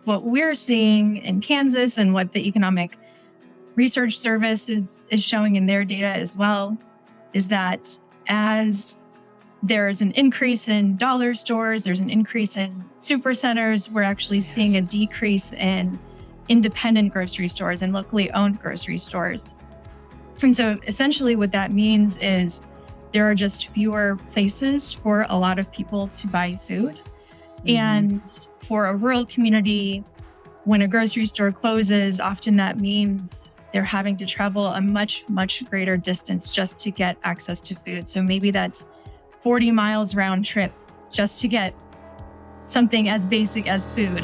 what we're seeing in Kansas and what the Economic Research Service is showing in their data as well is that as there's an increase in dollar stores, there's an increase in super centers, we're actually seeing a decrease in independent grocery stores and locally owned grocery stores. And so essentially what that means is there are just fewer places for a lot of people to buy food. And for a rural community, when a grocery store closes, often that means they're having to travel a much, much greater distance just to get access to food. So maybe that's 40 miles round trip just to get something as basic as food.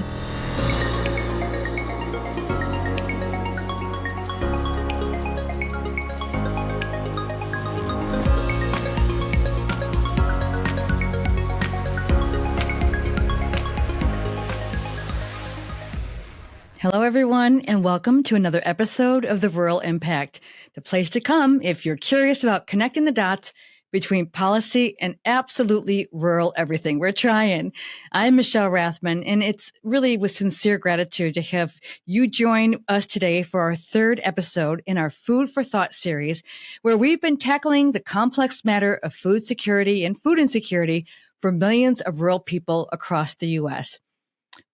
Hello, everyone, and welcome to another episode of The Rural Impact, the place to come if you're curious about connecting the dots between policy and absolutely rural everything. We're trying. I'm Michelle Rathman, and it's really with sincere gratitude to have you join us today for our third episode in our Food for Thought series, where we've been tackling the complex matter of food security and food insecurity for millions of rural people across the U.S.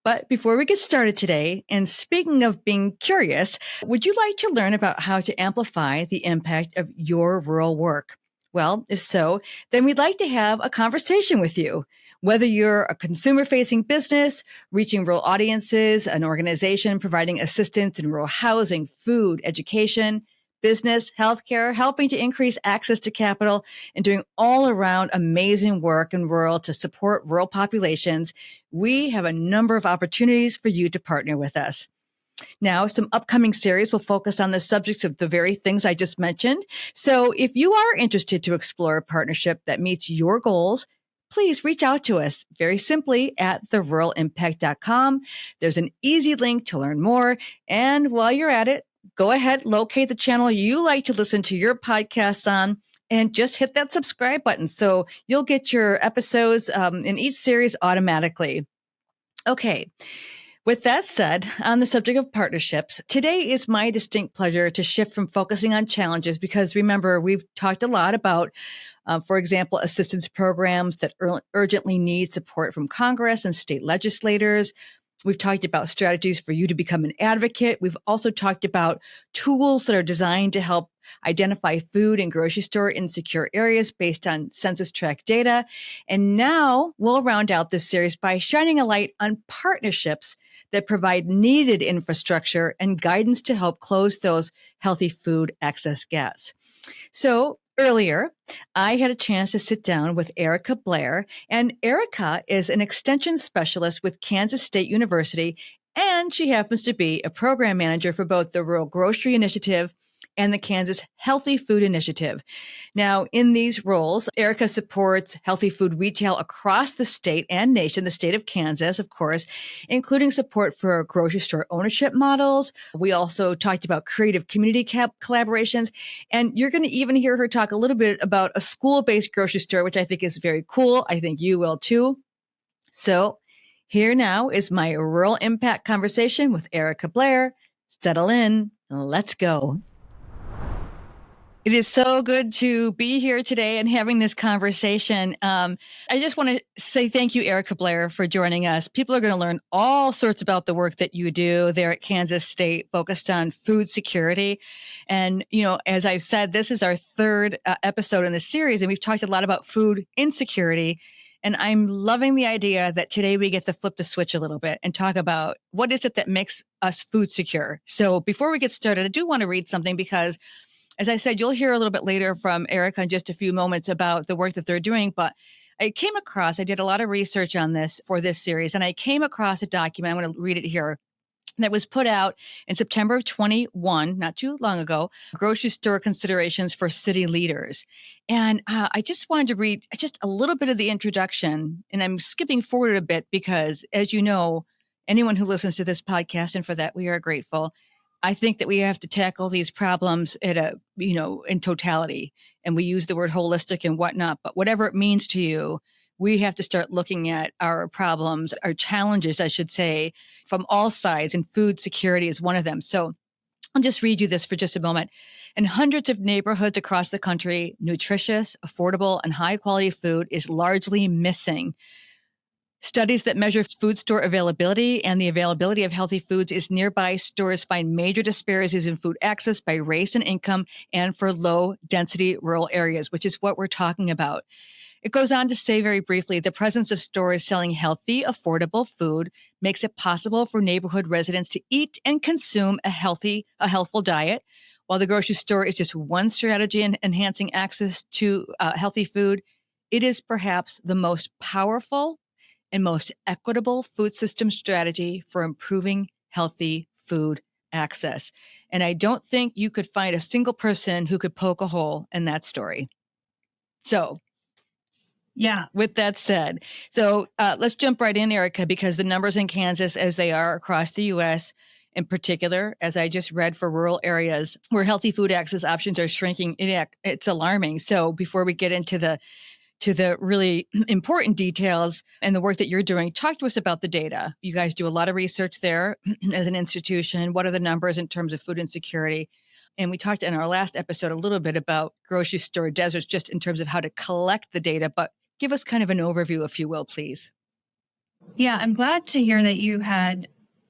But before we get started today, and speaking of being curious, would you like to learn about how to amplify the impact of your rural work? Well, if so, then we'd like to have a conversation with you. Whether you're a consumer-facing business, reaching rural audiences, an organization providing assistance in rural housing, food, education, business, healthcare, helping to increase access to capital, and doing all around amazing work in rural to support rural populations, we have a number of opportunities for you to partner with us. Now, some upcoming series will focus on the subjects of the very things I just mentioned. So if you are interested to explore a partnership that meets your goals, please reach out to us very simply at theruralimpact.com. There's an easy link to learn more. And while you're at it, go ahead, locate the channel you like to listen to your podcasts on, and just hit that subscribe button so you'll get your episodes in each series automatically. Okay. With that said, on the subject of partnerships, today is my distinct pleasure to shift from focusing on challenges because remember, we've talked a lot about, for example, assistance programs that urgently need support from Congress and state legislators. We've talked about strategies for you to become an advocate. We've also talked about tools that are designed to help identify food and grocery store insecure areas based on census tract data. And now we'll round out this series by shining a light on partnerships that provide needed infrastructure and guidance to help close those healthy food access gaps. So earlier, I had a chance to sit down with Erica Blair, and Erica is an extension specialist with Kansas State University, and she happens to be a program manager for both the Rural Grocery Initiative and the Kansas Healthy Food Initiative. Now, in these roles, Erica supports healthy food retail across the state and nation, the state of Kansas, of course, including support for grocery store ownership models. We also talked about creative community collaborations, and you're going to even hear her talk a little bit about a school-based grocery store, which I think is very cool. I think you will too. So here now is my Rural Impact conversation with Erica Blair. Settle in. Let's go. It is so good to be here today and having this conversation. I just want to say thank you, Erica Blair, for joining us. People are going to learn all sorts about the work that you do there at Kansas State, focused on food security. And, you know, as I've said, this is our third episode in this series, and we've talked a lot about food insecurity. And I'm loving the idea that today we get to flip the switch a little bit and talk about what is it that makes us food secure. So before we get started, I do want to read something because, as I said, you'll hear a little bit later from Erica in just a few moments about the work that they're doing. But I did a lot of research on this for this series, and I came across a document. I'm going to read it here. That was put out in September of 21, not too long ago, grocery store considerations for city leaders. And I just wanted to read just a little bit of the introduction, and I'm skipping forward a bit because, as you know, anyone who listens to this podcast, and for that we are grateful, I think that we have to tackle these problems in totality. And we use the word holistic and whatnot, but whatever it means to you, we have to start looking at our problems, our challenges, I should say, from all sides, and food security is one of them. So I'll just read you this for just a moment. In hundreds of neighborhoods across the country, nutritious, affordable, and high quality food is largely missing. Studies that measure food store availability and the availability of healthy foods is nearby stores find major disparities in food access by race and income and for low density rural areas, which is what we're talking about. It goes on to say very briefly, the presence of stores selling healthy, affordable food makes it possible for neighborhood residents to eat and consume a healthful diet. While the grocery store is just one strategy in enhancing access to healthy food, it is perhaps the most powerful and most equitable food system strategy for improving healthy food access. And I don't think you could find a single person who could poke a hole in that story. So, yeah, with that said, let's jump right in, Erica, because the numbers in Kansas, as they are across the U.S., in particular, as I just read for rural areas where healthy food access options are shrinking, it's alarming. So before we get into the really important details and the work that you're doing, talk to us about the data. You guys do a lot of research there as an institution. What are the numbers in terms of food insecurity? And we talked in our last episode a little bit about grocery store deserts, just in terms of how to collect the data, but give us kind of an overview, if you will, please. Yeah, I'm glad to hear that you had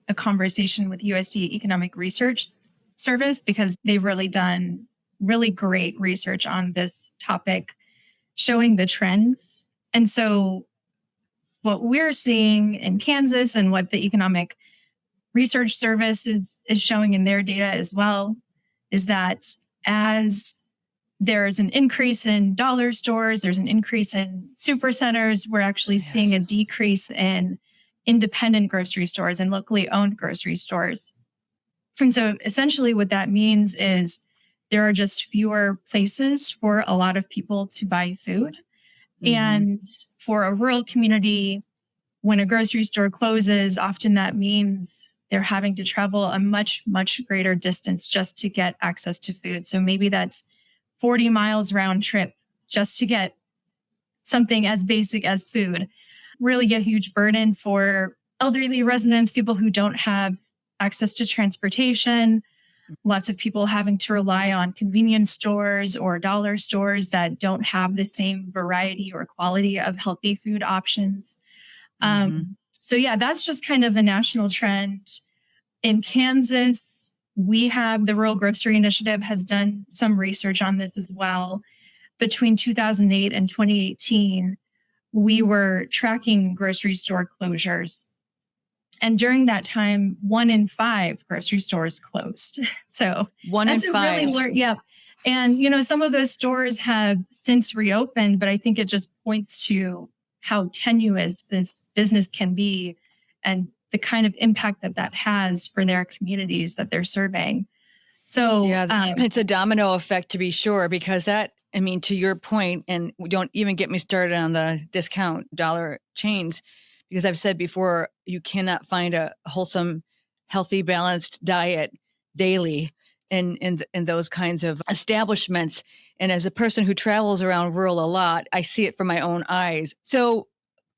a conversation with USDA Economic Research Service, because they've really done really great research on this topic, showing the trends. And so what we're seeing in Kansas and what the Economic Research Service is showing in their data as well is that as there's an increase in dollar stores, there's an increase in supercenters, we're actually seeing a decrease in independent grocery stores and locally owned grocery stores. And so essentially what that means is there are just fewer places for a lot of people to buy food. Mm-hmm. And for a rural community, when a grocery store closes, often that means they're having to travel a much, much greater distance just to get access to food. So maybe that's 40 miles round trip just to get something as basic as food. Really a huge burden for elderly residents, people who don't have access to transportation. Lots of people having to rely on convenience stores or dollar stores that don't have the same variety or quality of healthy food options. So yeah, that's just kind of a national trend. In Kansas, we have the Rural Grocery Initiative has done some research on this as well. Between 2008 and 2018, we were tracking grocery store closures. And during that time, 1 in 5 grocery stores closed. So 1 in 5. Yeah. And, some of those stores have since reopened, but I think it just points to how tenuous this business can be and the kind of impact that has for their communities that they're serving. So it's a domino effect, to be sure, because to your point, and don't even get me started on the discount dollar chains, because I've said before, you cannot find a wholesome, healthy, balanced diet daily in those kinds of establishments. And as a person who travels around rural a lot, I see it from my own eyes. So,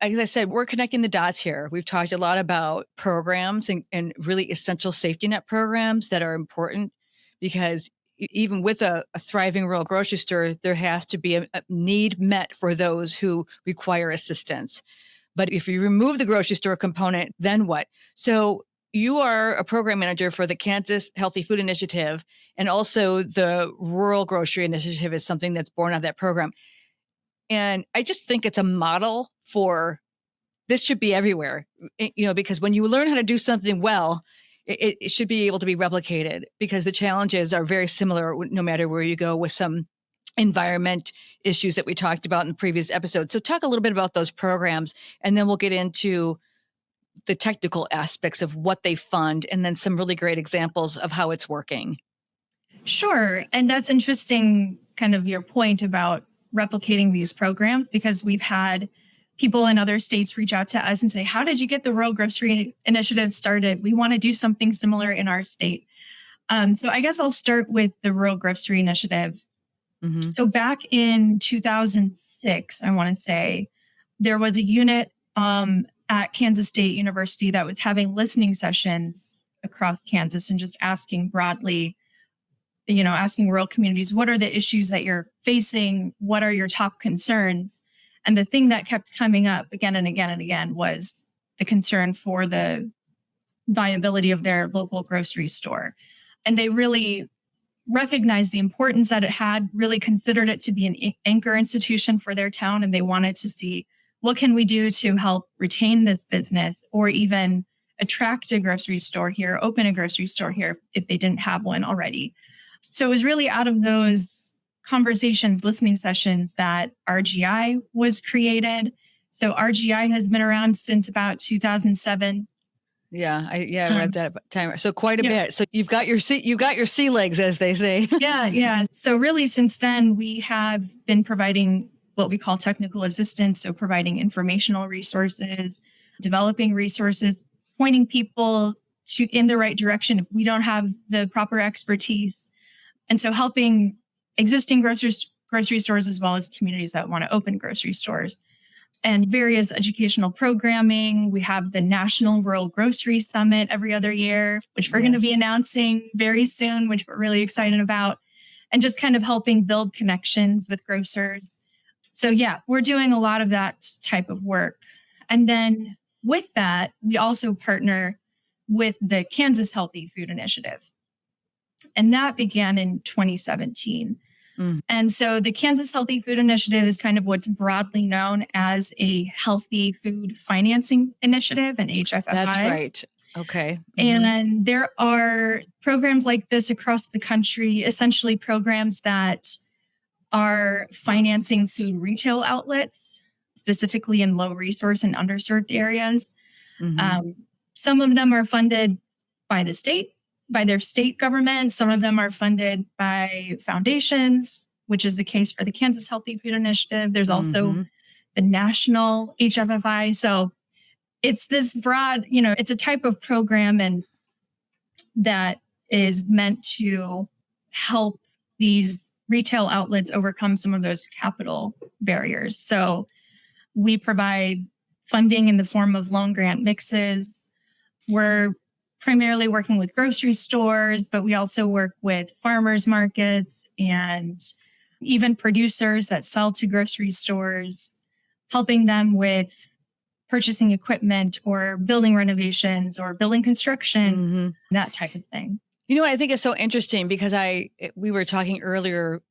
as I said, we're connecting the dots here. We've talked a lot about programs and really essential safety net programs that are important, because even with a thriving rural grocery store, there has to be a need met for those who require assistance. But if you remove the grocery store component, then what? So you are a program manager for the Kansas Healthy Food Initiative, and also the Rural Grocery Initiative is something that's born out of that program. And I just think it's a model for this should be everywhere, because when you learn how to do something well, it should be able to be replicated, because the challenges are very similar no matter where you go, with some environment issues that we talked about in the previous episode. So talk a little bit about those programs, and then we'll get into the technical aspects of what they fund, and then some really great examples of how it's working. Sure. And that's interesting, kind of your point about replicating these programs, because we've had people in other states reach out to us and say, how did you get the Rural Grocery Initiative started? We want to do something similar in our state. So I guess I'll start with the Rural Grocery Initiative. Mm-hmm. So back in 2006, I want to say, there was a unit at Kansas State University that was having listening sessions across Kansas and just asking broadly, asking rural communities, what are the issues that you're facing? What are your top concerns? And the thing that kept coming up again and again and again was the concern for the viability of their local grocery store. And they really recognized the importance that it had, really considered it to be an anchor institution for their town. And they wanted to see, what can we do to help retain this business or even attract a grocery store here, open a grocery store here if they didn't have one already. So it was really out of those conversations, listening sessions, that RGI was created. So RGI has been around since about 2007. I read that time. So quite a bit. So you've got your sea legs, as they say. Yeah. So really, since then, we have been providing what we call technical assistance. So providing informational resources, developing resources, pointing people in the right direction if we don't have the proper expertise. And so helping existing grocery stores as well as communities that want to open grocery stores. And various educational programming. We have the National Rural Grocery Summit every other year, which we're going to be announcing very soon, which we're really excited about. And just kind of helping build connections with grocers. So we're doing a lot of that type of work. And then with that, we also partner with the Kansas Healthy Food Initiative. And that began in 2017. And so the Kansas Healthy Food Initiative is kind of what's broadly known as a healthy food financing initiative, an HFFI. That's right. Okay. And there are programs like this across the country, essentially programs that are financing food retail outlets, specifically in low resource and underserved areas. Some of them are funded by the state, by their state government. Some of them are funded by foundations, which is the case for the Kansas Healthy Food Initiative. There's also the national HFFI. So it's this broad, it's a type of program and that is meant to help these retail outlets overcome some of those capital barriers. So we provide funding in the form of loan grant mixes. We're primarily working with grocery stores, but we also work with farmers markets and even producers that sell to grocery stores, helping them with purchasing equipment or building renovations or building construction, that type of thing. You know what I think is so interesting, because we were talking earlier,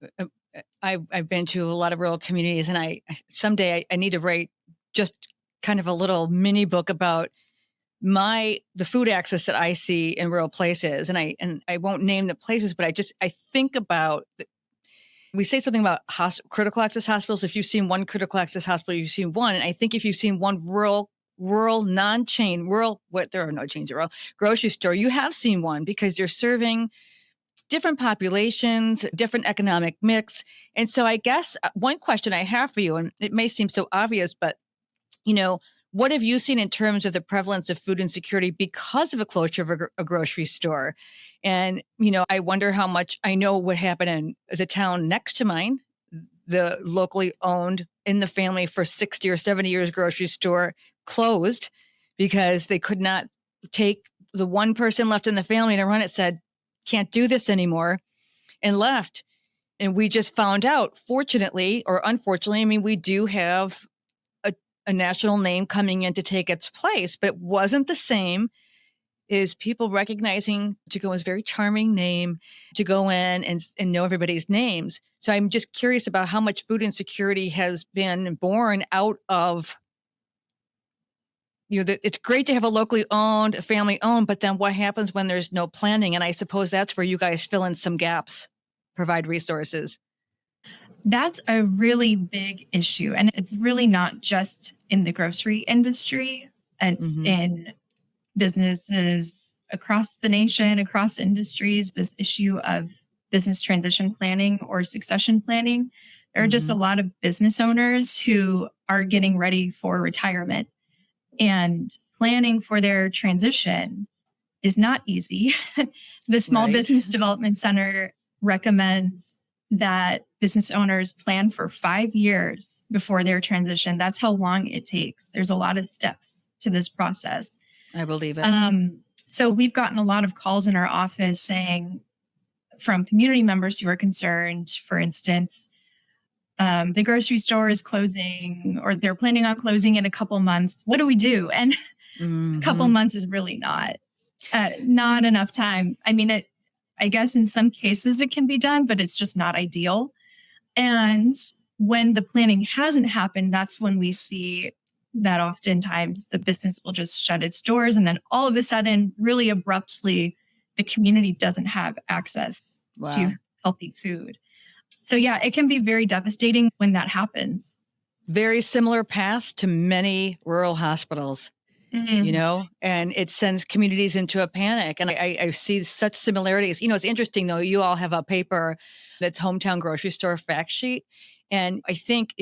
I've been to a lot of rural communities, and someday I need to write just kind of a little mini book about the food access that I see in rural places. And I won't name the places, but I think about, we say something about critical access hospitals. If you've seen one critical access hospital, you've seen one. And I think if you've seen one rural non-chain, there are no chains at rural grocery store, you have seen one, because they're serving different populations, different economic mix. And so I guess one question I have for you, and it may seem so obvious, but what have you seen in terms of the prevalence of food insecurity because of a closure of a grocery store? And, I wonder how much, I know what happened in the town next to mine, the locally owned, in the family for 60 or 70 years grocery store closed because they could not take the one person left in the family to run it, said, can't do this anymore, and left. And we just found out, fortunately or unfortunately, we do have a national name coming in to take its place, but it wasn't the same as people recognizing To-Go-In's very charming name, to go in and know everybody's names. So I'm just curious about how much food insecurity has been born out of, it's great to have a locally owned, a family owned, but then what happens when there's no planning? And I suppose that's where you guys fill in some gaps, provide resources. That's a really big issue. And it's really not just in the grocery industry. It's in businesses across the nation, across industries, this issue of business transition planning or succession planning. There are just a lot of business owners who are getting ready for retirement, and planning for their transition is not easy. The Small Business Development Center recommends that business owners plan for 5 years before their transition. That's how long it takes. There's a lot of steps to this process. I believe it. So we've gotten a lot of calls in our office saying from community members who are concerned, for instance, the grocery store is closing or they're planning on closing in a couple months. What do we do? And a couple months is really not enough time. I mean, I guess in some cases it can be done, but it's just not ideal. And when the planning hasn't happened, that's when we see that oftentimes the business will just shut its doors. And then all of a sudden, really abruptly, the community doesn't have access to healthy food. So yeah, it can be very devastating when that happens. Very similar path to many rural hospitals. Mm-hmm. And it sends communities into a panic. And I see such similarities. It's interesting, though. You all have a paper that's Hometown Grocery Store Fact Sheet. And I think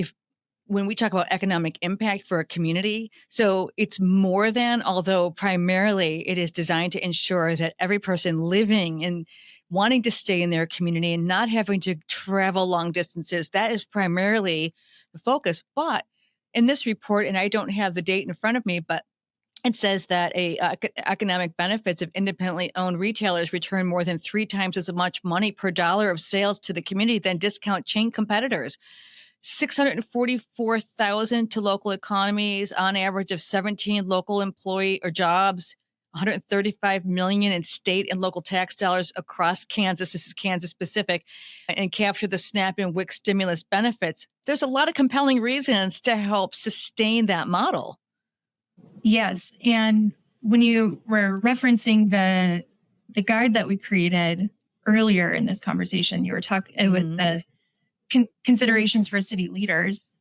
when we talk about economic impact for a community, so it's more than, although primarily it is designed to ensure that every person living and wanting to stay in their community and not having to travel long distances, that is primarily the focus. But in this report, and I don't have the date in front of me, but it says that economic benefits of independently owned retailers return more than 3 times as much money per dollar of sales to the community than discount chain competitors. $644,000 to local economies, on average of 17 local employee or jobs, $135 million in state and local tax dollars across Kansas. This is Kansas specific, and capture the SNAP and WIC stimulus benefits. There's a lot of compelling reasons to help sustain that model. Yes. And when you were referencing the guide that we created earlier in this conversation, you were talking, it was the considerations for city leaders.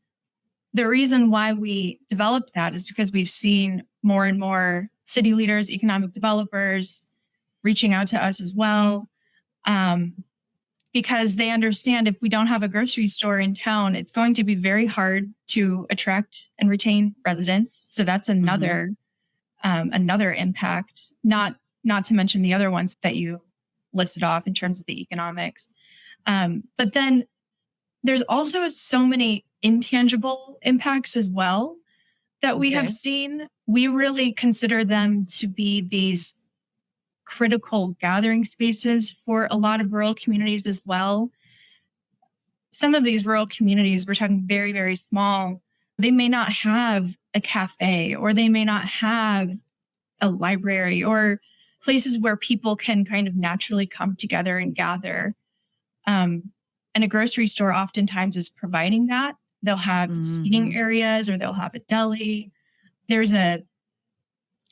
The reason why we developed that is because we've seen more and more city leaders, economic developers reaching out to us as well, because they understand if we don't have a grocery store in town, it's going to be very hard to attract and retain residents. So that's another impact, not to mention the other ones that you listed off in terms of the economics. But then there's also so many intangible impacts as well that we have seen. We really consider them to be these critical gathering spaces for a lot of rural communities as well. Some of these rural communities, we're talking very, very small, they may not have a cafe, or they may not have a library, or places where people can kind of naturally come together and gather. And a grocery store oftentimes is providing that. They'll have seating areas, or they'll have a deli. There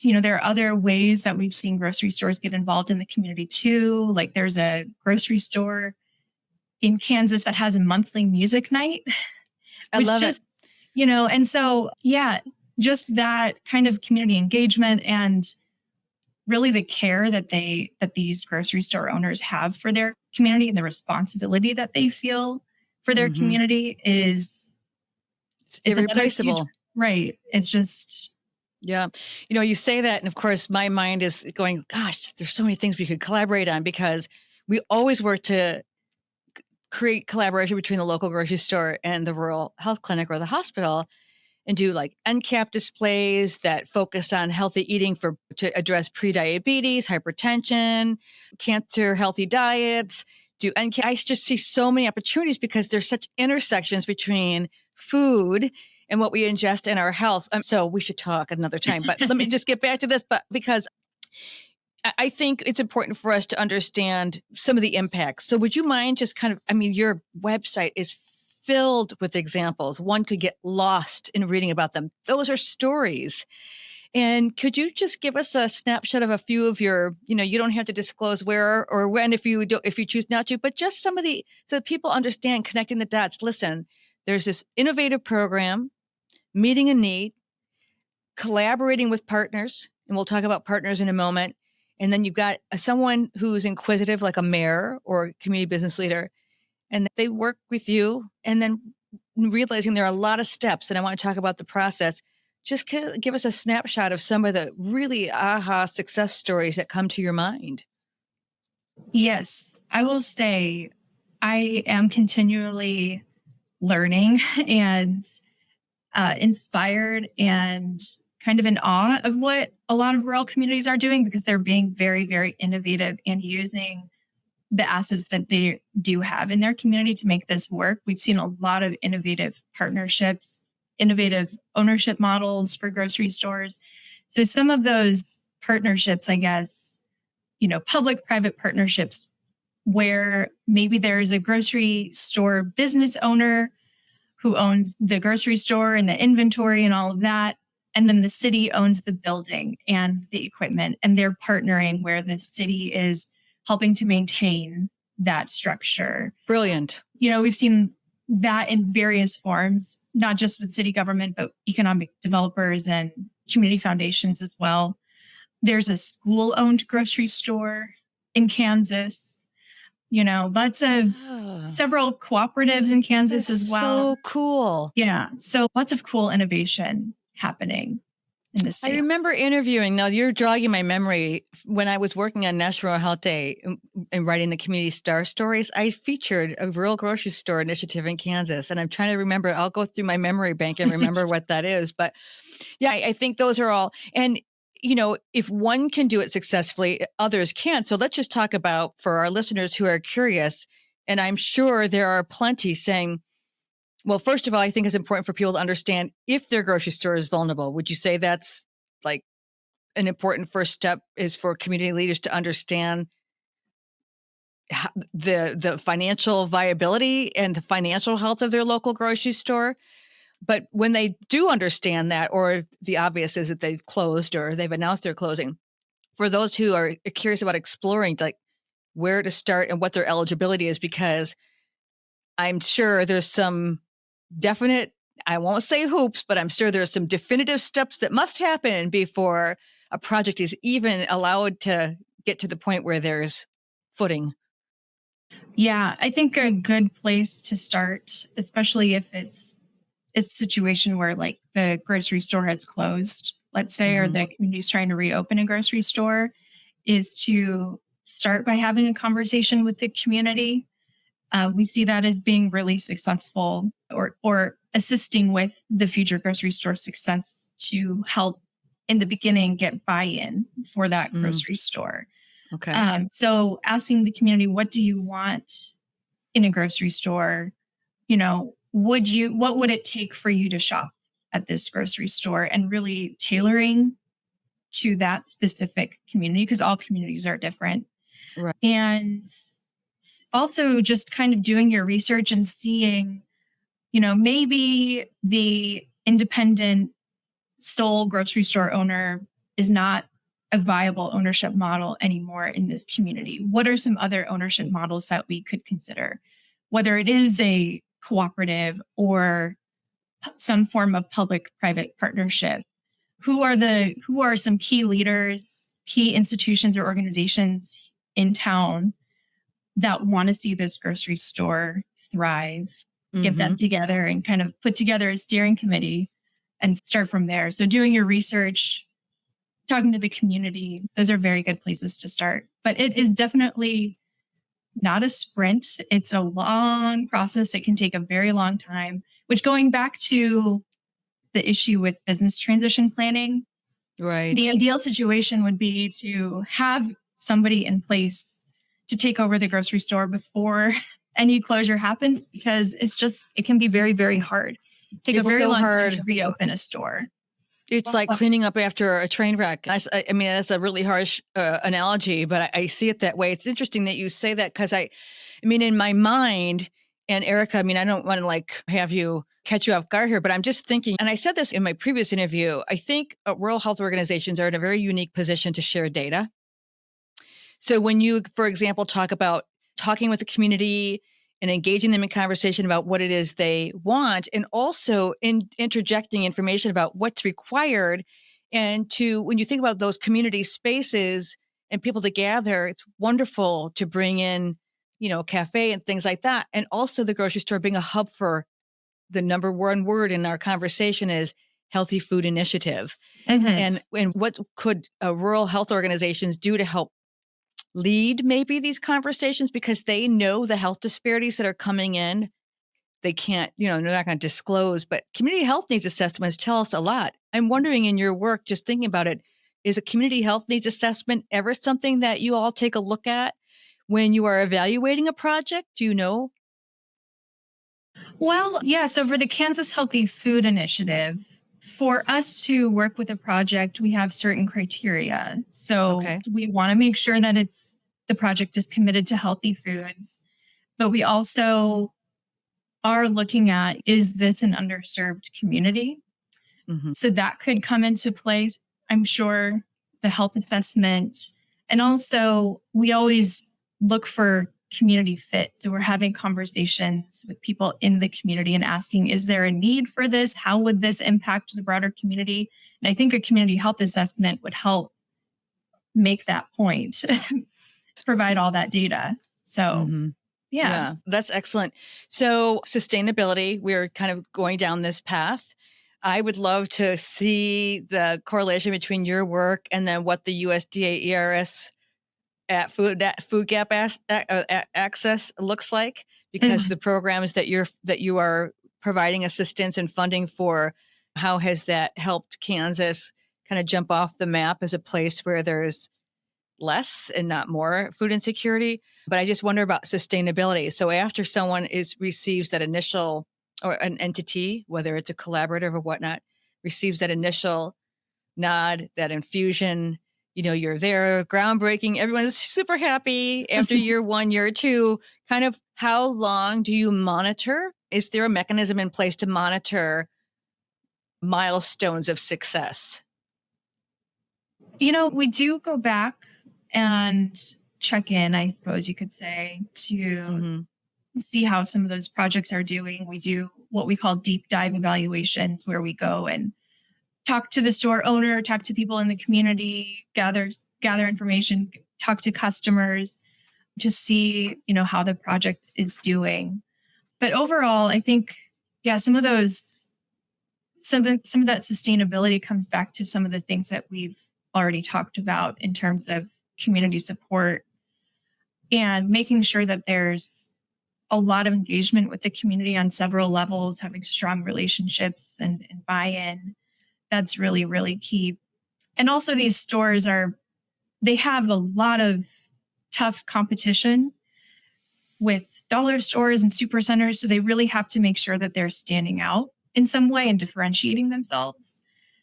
are other ways that we've seen grocery stores get involved in the community too. Like there's a grocery store in Kansas that has a monthly music night. I love it. And so, yeah, just that kind of community engagement and really the care that these grocery store owners have for their community and the responsibility that they feel for their community is irreplaceable. Right. It's just... Yeah. You say that, and of course, my mind is going, gosh, there's so many things we could collaborate on, because we always work to create collaboration between the local grocery store and the rural health clinic or the hospital, and do like end cap displays that focus on healthy eating to address prediabetes, hypertension, cancer, healthy diets. I just see so many opportunities because there's such intersections between food and what we ingest in our health. So we should talk another time, but let me just get back to this, but because I think it's important for us to understand some of the impacts. So would you mind just your website is filled with examples. One could get lost in reading about them. Those are stories. And could you just give us a snapshot of a few of your, you don't have to disclose where or when if you choose not to, but just so that people understand, connecting the dots. Listen, there's this innovative program, meeting a need, collaborating with partners, and we'll talk about partners in a moment. And then you've got someone who's inquisitive, like a mayor or community business leader, and they work with you. And then realizing there are a lot of steps, and I want to talk about the process. Just give us a snapshot of some of the really aha success stories that come to your mind. Yes, I will say I am continually learning and inspired and kind of in awe of what a lot of rural communities are doing, because they're being very, very innovative and using the assets that they do have in their community to make this work. We've seen a lot of innovative partnerships, innovative ownership models for grocery stores. So some of those partnerships, I guess, public-private partnerships where maybe there's a grocery store business owner who owns the grocery store and the inventory and all of that. And then the city owns the building and the equipment, and they're partnering where the city is helping to maintain that structure. Brilliant. We've seen that in various forms, not just with city government, but economic developers and community foundations as well. There's a school-owned grocery store in Kansas. Lots of several cooperatives in Kansas as well. So cool. Yeah. So lots of cool innovation happening in this state. I remember interviewing, now you're jogging my memory, when I was working on National Health Day and writing the Community Star Stories, I featured a rural grocery store initiative in Kansas. And I'm trying to remember, I'll go through my memory bank and remember what that is. But yeah, I think those are all. And if one can do it successfully, others can. So let's just talk about, for our listeners who are curious, and I'm sure there are plenty saying, well, first of all, I think it's important for people to understand if their grocery store is vulnerable. Would you say that's like an important first step, is for community leaders to understand the financial viability and the financial health of their local grocery store? But when they do understand that, or the obvious is that they've closed or they've announced they're closing, for those who are curious about exploring like where to start and what their eligibility is, because I'm sure there's some definite, I won't say hoops, but I'm sure there's some definitive steps that must happen before a project is even allowed to get to the point where there's footing. Yeah, I think a good place to start, especially if it's a situation where like the grocery store has closed, let's say, or the community's trying to reopen a grocery store, is to start by having a conversation with the community. We see that as being really successful, or assisting with the future grocery store success, to help in the beginning get buy-in for that grocery store. Okay. So asking the community, what do you want in a grocery store? What would it take for you to shop at this grocery store, and really tailoring to that specific community, because all communities are different. Right. And also just kind of doing your research and seeing, maybe the independent sole grocery store owner is not a viable ownership model anymore in this community. What are some other ownership models that we could consider? Whether it is a cooperative or some form of public-private partnership. Who are some key leaders, key institutions or organizations in town that want to see this grocery store thrive? Get them together and kind of put together a steering committee and start from there. So doing your research, talking to the community, those are very good places to start. But it is definitely not a sprint. It's a long process. It can take a very long time, which, going back to the issue with business transition planning, right? The ideal situation would be to have somebody in place to take over the grocery store before any closure happens, because it can be very, very hard. Take a very long time to reopen a store. It's like cleaning up after a train wreck. I mean, that's a really harsh analogy, but I see it that way. It's interesting that you say that, because I mean, in my mind, and Erica, I mean, I don't want to like have you catch you off guard here, but I'm just thinking, and I said this in my previous interview, I think rural health organizations are in a very unique position to share data. So when you, for example, talk about talking with the community and engaging them in conversation about what it is they want, and also interjecting information about what's required. And when you think about those community spaces and people to gather, it's wonderful to bring in, cafe and things like that. And also the grocery store being a hub for the number one word in our conversation is healthy food initiative. And what could rural health organizations do to help lead maybe these conversations because they know the health disparities that are coming in. They can't, they're not going to disclose, but community health needs assessments tell us a lot. I'm wondering in your work, just thinking about it, is a community health needs assessment ever something that you all take a look at when you are evaluating a project? Do you know? Well, yeah. So for the Kansas Healthy Food Initiative, for us to work with a project, we have certain criteria. So Okay. we want to make sure that the project is committed to healthy foods, but we also are looking at, is this an underserved community? Mm-hmm. So that could come into play, I'm sure, the health assessment. And also, we always look for community fit. So we're having conversations with people in the community and asking, is there a need for this? How would this impact the broader community? And I think a community health assessment would help make that point, to provide all that data. So, Mm-hmm. yeah. Yeah, that's excellent. So sustainability, we're kind of going down this path. I would love to see the correlation between your work and then what the USDA ERS at food gap access looks like, because the programs that you are providing assistance and funding for, how has that helped Kansas kind of jump off the map as a place where there's less and not more food insecurity? But I just wonder about sustainability. So after someone receives that initial, or an entity, whether it's a collaborative or whatnot, receives that initial nod, that infusion, you're there, groundbreaking, everyone's super happy. After year 1, year 2, kind of how long do you monitor? Is there a mechanism in place to monitor milestones of success? We do go back and check in, I suppose you could say, to Mm-hmm. see how some of those projects are doing. We do what we call deep dive evaluations, where we go and talk to the store owner, talk to people in the community, gather information, talk to customers to see, how the project is doing. But overall, I think, yeah, some of that sustainability comes back to some of the things that we've already talked about in terms of community support and making sure that there's a lot of engagement with the community on several levels, having strong relationships and buy-in. That's really, really key. And also these stores they have a lot of tough competition with dollar stores and super centers. So they really have to make sure that they're standing out in some way and differentiating themselves.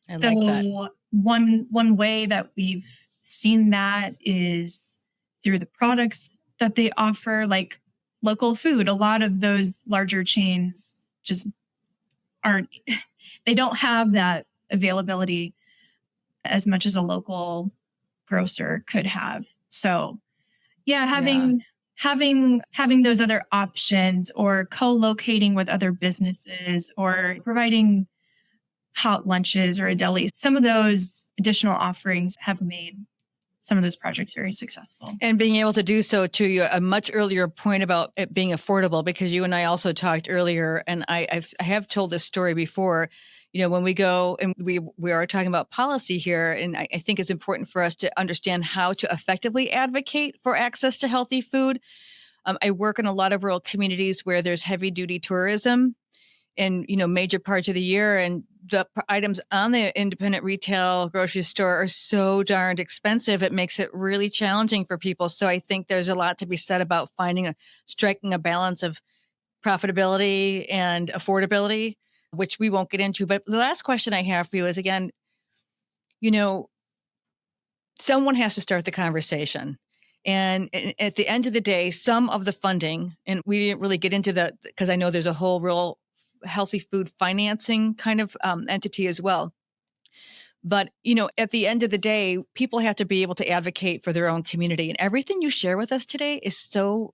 I like that. One way that we've seen that is through the products that they offer, like local food. A lot of those larger chains just they don't have that availability as much as a local grocer could have. So yeah, having those other options, or co-locating with other businesses, or providing hot lunches or a deli, some of those additional offerings have made some of those projects very successful. And being able to do so, to a much earlier point about it being affordable, because you and I also talked earlier, and I have told this story before, when we go and we are talking about policy here, and I think it's important for us to understand how to effectively advocate for access to healthy food. I work in a lot of rural communities where there's heavy duty tourism in, major parts of the year, and the items on the independent retail grocery store are so darned expensive. It makes it really challenging for people. So I think there's a lot to be said about striking a balance of profitability and affordability, which we won't get into. But the last question I have for you is, again, someone has to start the conversation. And at the end of the day, some of the funding, and we didn't really get into because I know there's a whole real healthy food financing kind of entity as well. But, at the end of the day, people have to be able to advocate for their own community. And everything you share with us today is so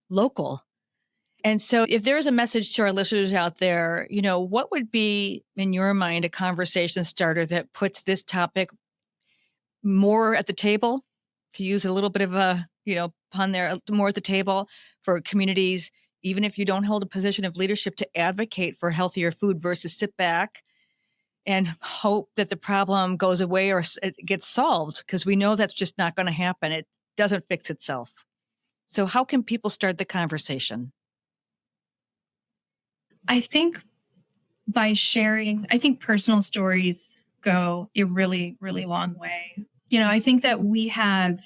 local. And so if there is a message to our listeners out there, what would be, in your mind, a conversation starter that puts this topic more at the table, to use a little bit of a, pun there, more at the table for communities, even if you don't hold a position of leadership, to advocate for healthier food versus sit back and hope that the problem goes away or it gets solved, because we know that's just not going to happen. doesn't fix itself. So how can people start the conversation? I think by sharing, I think personal stories go a really, really long way. I think that we have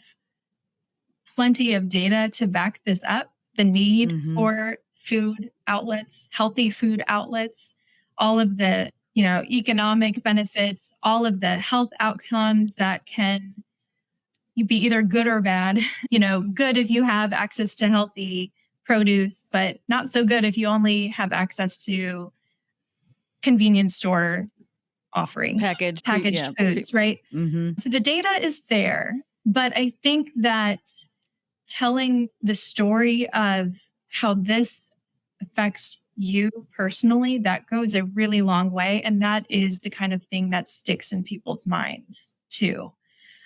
plenty of data to back this up, the need for food outlets, healthy food outlets, all of the, economic benefits, all of the health outcomes that can be either good or bad. Good if you have access to healthy produce, but not so good if you only have access to convenience store offerings, packaged foods, right? So the data is there, but I think that telling the story of how this affects you personally, that goes a really long way. And that is the kind of thing that sticks in people's minds too.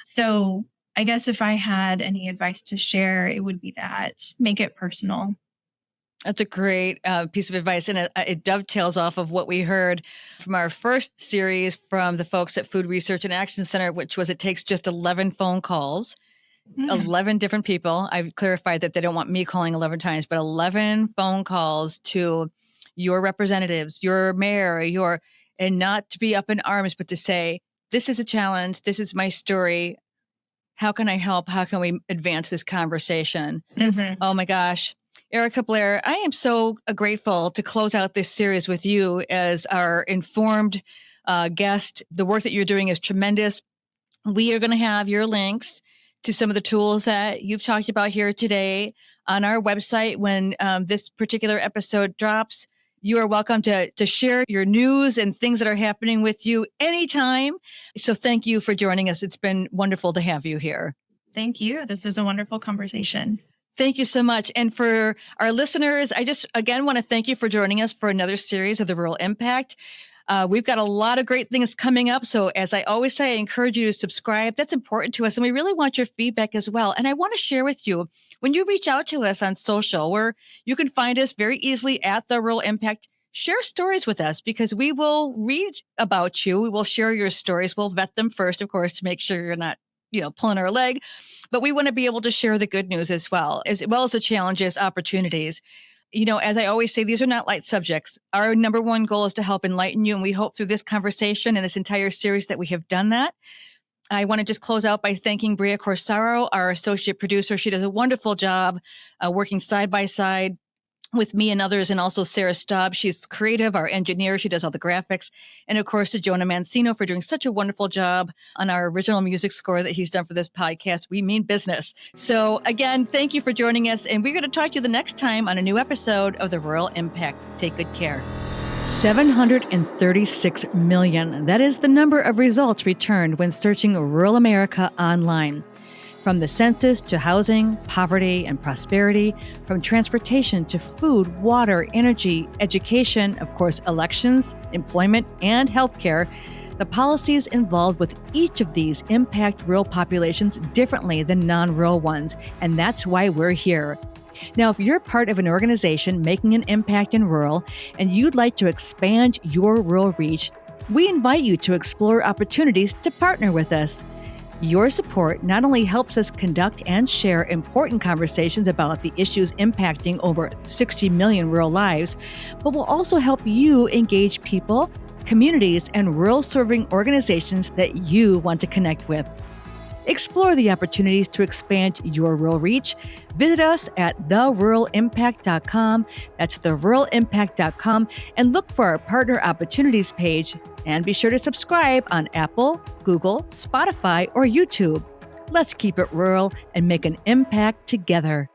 So I guess if I had any advice to share, it would be that make it personal. That's a great piece of advice. And it dovetails off of what we heard from our first series from the folks at Food Research and Action Center, which was it takes just 11 phone calls, 11 different people. I've clarified that they don't want me calling 11 times, but 11 phone calls to your representatives, your mayor, and not to be up in arms, but to say, this is a challenge. This is my story. How can I help? How can we advance this conversation? Oh my gosh. Erica Blair, I am so grateful to close out this series with you as our informed guest. The work that you're doing is tremendous. We are going to have your links to some of the tools that you've talked about here today on our website when this particular episode drops. You are welcome to share your news and things that are happening with you anytime. So thank you for joining us. It's been wonderful to have you here. Thank you. This is a wonderful conversation. Thank you so much. And for our listeners, I just, again, want to thank you for joining us for another series of The Rural Impact. We've got a lot of great things coming up. So as I always say, I encourage you to subscribe. That's important to us. And we really want your feedback as well. And I want to share with you, when you reach out to us on social, where you can find us very easily at The Rural Impact, share stories with us because we will read about you. We will share your stories. We'll vet them first, of course, to make sure you're not, pulling our leg. But we want to be able to share the good news as well as the challenges, opportunities. As I always say, these are not light subjects. Our number one goal is to help enlighten you. And we hope through this conversation and this entire series that we have done that. I want to just close out by thanking Bria Corsaro, our associate producer. She does a wonderful job working side by side with me and others, and also Sarah Staub. She's creative, our engineer. She does all the graphics. And of course, to Jonah Mancino for doing such a wonderful job on our original music score that he's done for this podcast. We mean business. So again, thank you for joining us. And we're going to talk to you the next time on a new episode of The Rural Impact. Take good care. 736 million. That is the number of results returned when searching rural America online. From the census to housing, poverty, and prosperity, from transportation to food, water, energy, education, of course, elections, employment, and healthcare, the policies involved with each of these impact rural populations differently than non-rural ones, and that's why we're here. Now, if you're part of an organization making an impact in rural and you'd like to expand your rural reach, we invite you to explore opportunities to partner with us. Your support not only helps us conduct and share important conversations about the issues impacting over 60 million rural lives, but will also help you engage people, communities, and rural-serving organizations that you want to connect with. Explore the opportunities to expand your rural reach. Visit us at theruralimpact.com. That's theruralimpact.com, and look for our partner opportunities page. And be sure to subscribe on Apple, Google, Spotify, or YouTube. Let's keep it rural and make an impact together.